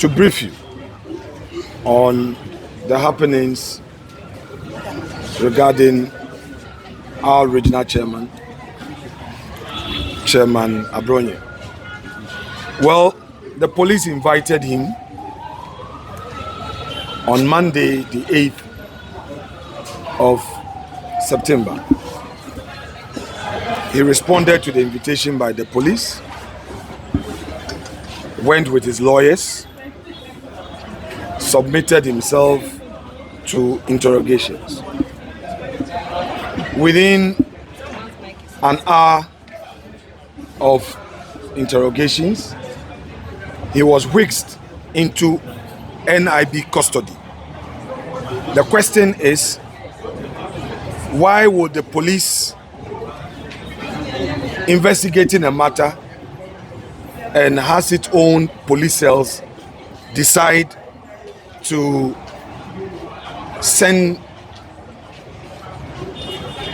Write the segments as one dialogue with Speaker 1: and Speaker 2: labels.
Speaker 1: to brief you on the happenings regarding our regional chairman Abbron. Well, the police invited him on Monday, the 8th of September. He responded to the invitation by the police, went with his lawyers, submitted himself to interrogations. Within an hour of interrogations, he was whisked into NIB custody. The question is, why would the police investigating a matter and has its own police cells decide to send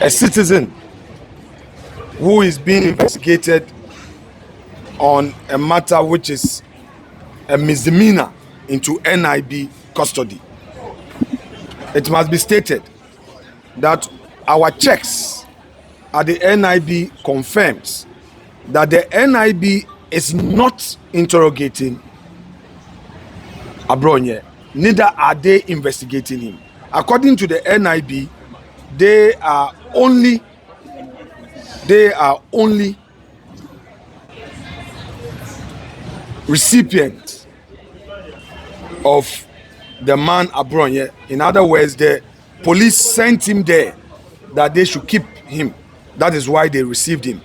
Speaker 1: a citizen who is being investigated on a matter which is a misdemeanor into NIB custody? It must be stated that our checks at the NIB confirms that the NIB is not interrogating Abbron, neither are they investigating him. According to the NIB, they are only recipients of the man Abbron. In other words, the police sent him there that they should keep him. That is why they received him,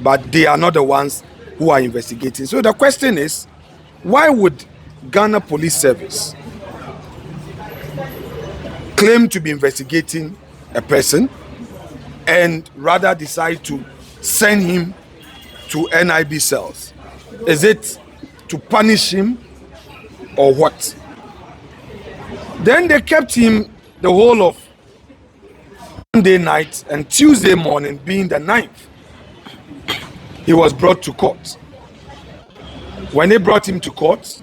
Speaker 1: but they are not the ones who are investigating. So the question is, why would Ghana Police Service claim to be investigating a person and rather decide to send him to NIB cells? Is it to punish him or what? Then they kept him the whole of Monday night, and Tuesday morning, being the 9th, he was brought to court. When they brought him to court,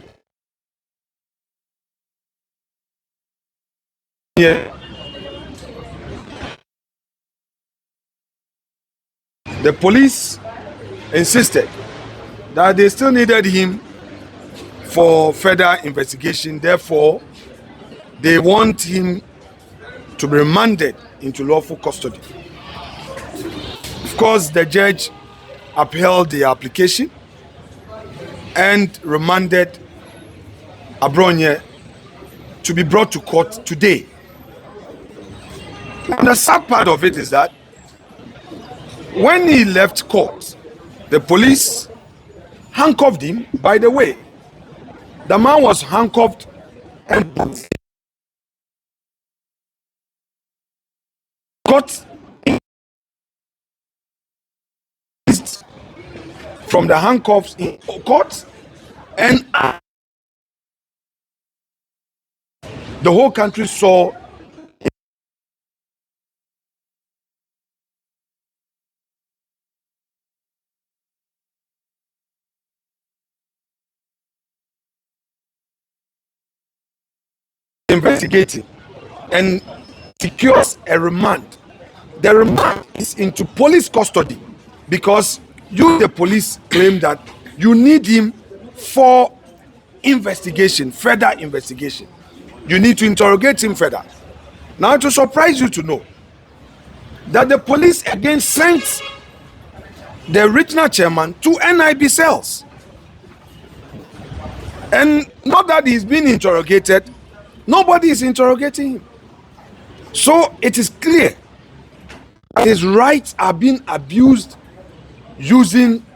Speaker 1: the police insisted that they still needed him for further investigation. Therefore, they want him to be remanded into lawful custody. Of course, the judge upheld the application and remanded Abbron to be brought to court today. And the sad part of it is that when he left court, the police handcuffed him. By the way, the man was handcuffed and got from the handcuffs in court, and the whole country saw investigating and secures a remand. The remand is into police custody because you, the police, claim that you need him for investigation, further investigation. You need to interrogate him further. Now, to surprise you to know that the police again sent the regional chairman to NIB cells. And not that he's being interrogated, nobody is interrogating him. So it is clear that his rights are being abused using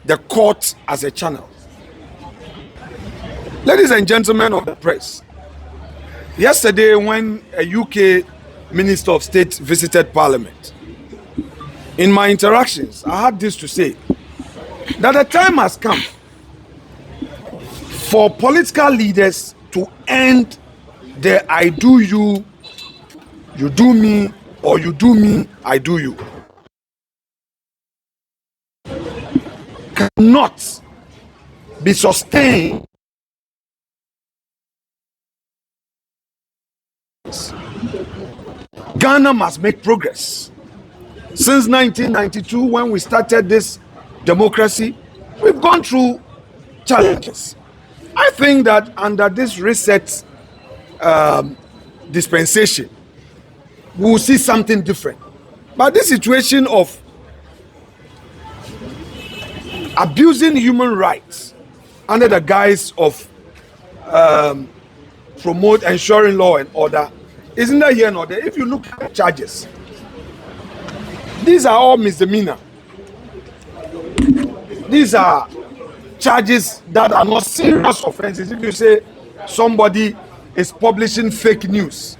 Speaker 1: the court as a channel. Ladies and gentlemen of the press, yesterday when a UK Minister of State visited Parliament, in my interactions, I had this to say, that the time has come for political leaders to end the I do you, you do me, or you do me, I do you. Cannot be sustained Ghana must make progress. Since 1992, when we started this democracy, we've gone through challenges. I think that under this reset dispensation, we will see something different. But this situation of abusing human rights under the guise of ensuring law and order isn't there here nor there. If you look at the charges, these are all misdemeanor. These are charges that are not serious offenses. If you say somebody is publishing fake news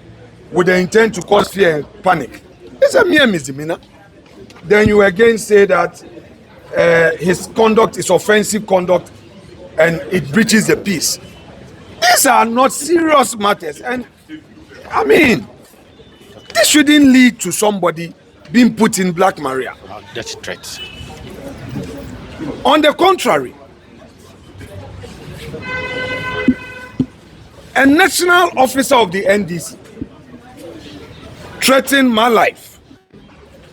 Speaker 1: with the intent to cause fear and panic, it's a mere misdemeanor. Then you again say that his conduct is offensive conduct and it breaches the peace. These are not serious matters, and I mean, this shouldn't lead to somebody being put in Black Maria.
Speaker 2: That's threats.
Speaker 1: On the contrary, a national officer of the NDC threatened my life,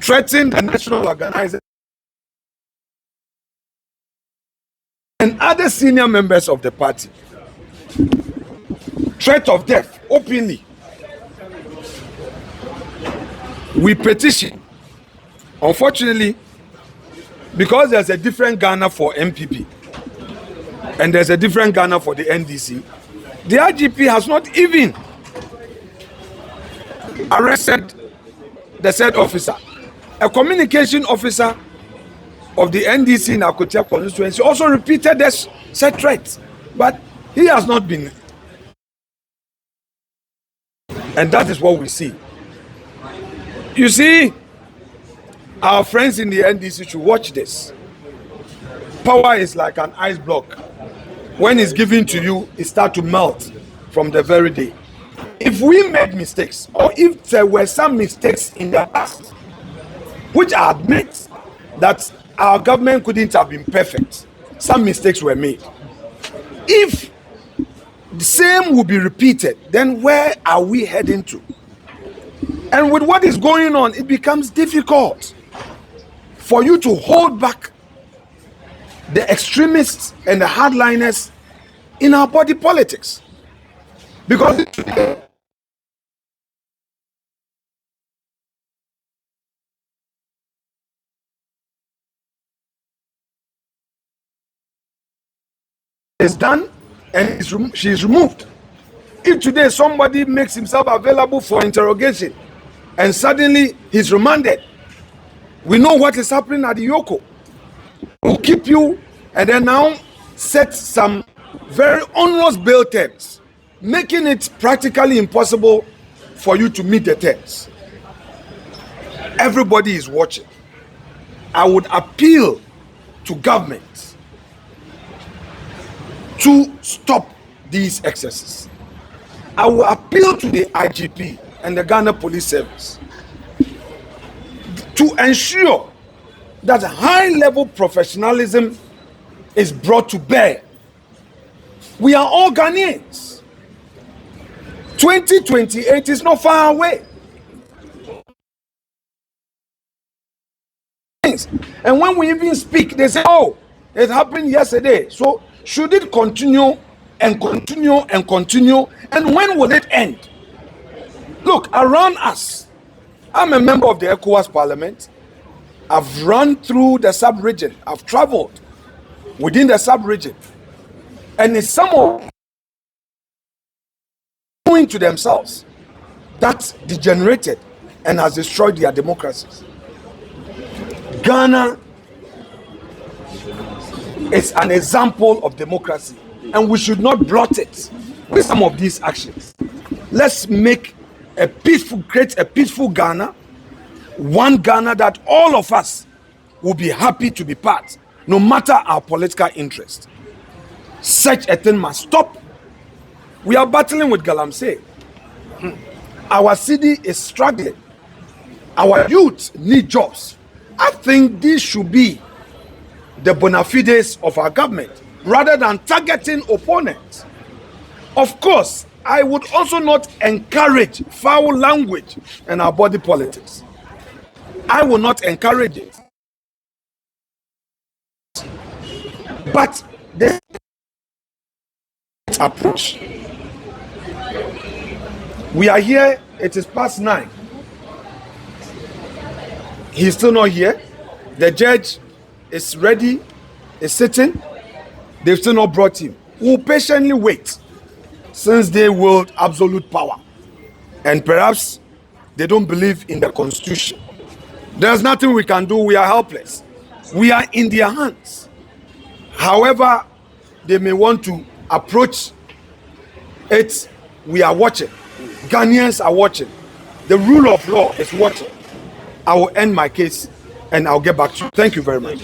Speaker 1: threatened the national organizer and other senior members of the party. Threat of death openly. We petition. Unfortunately, because there's a different Ghana for NPP and there's a different Ghana for the NDC, the IGP has not even arrested the said officer. A communication officer of the NDC in Akotia constituency also repeated this said threat, but he has not been. And that is what we see. You see, our friends in the NDC should watch this. Power is like an ice block. When it's given to you, it starts to melt from the very day. If we made mistakes, or if there were some mistakes in the past, which I admit that our government couldn't have been perfect, some mistakes were made. If the same will be repeated, then where are we heading to? And with what is going on, it becomes difficult for you to hold back the extremists and the hardliners in our body politics. Because it's done and she is removed. If today somebody makes himself available for interrogation and suddenly he's remanded, we know what is happening at the Yoko. We'll keep you and then now set some very onerous bail terms, making it practically impossible for you to meet the terms. Everybody is watching. I would appeal to government to stop these excesses. I will appeal to the IGP and the Ghana Police Service to ensure that high-level professionalism is brought to bear. We are all Ghanaians. 2028 is not far away. And when we even speak, they say, oh, it happened yesterday. So should it continue and continue and continue? And when will it end? Look, around us, I'm a member of the ECOWAS Parliament. I've run through the sub-region. I've traveled within the sub-region. And it's some of doing to themselves that degenerated and has destroyed their democracies. Ghana is an example of democracy, and we should not blot it with some of these actions. Let's make create a peaceful Ghana, one Ghana that all of us will be happy to be part, no matter our political interest. Such a thing must stop. We are battling with Galamsey. Our city is struggling. Our youth need jobs. I think this should be the bona fides of our government rather than targeting opponents. Of course, I would also not encourage foul language and our body politics. I will not encourage it. But the approach. We are here, it is past 9. He's still not here. The judge is ready, is sitting. They've still not brought him. We'll patiently wait since they wield absolute power. And perhaps they don't believe in the constitution. There's nothing we can do. We are helpless. We are in their hands. However, they may want to approach it, we are watching. Ghanaians are watching. The rule of law is watching. I will end my case and I'll get back to you. Thank you very much.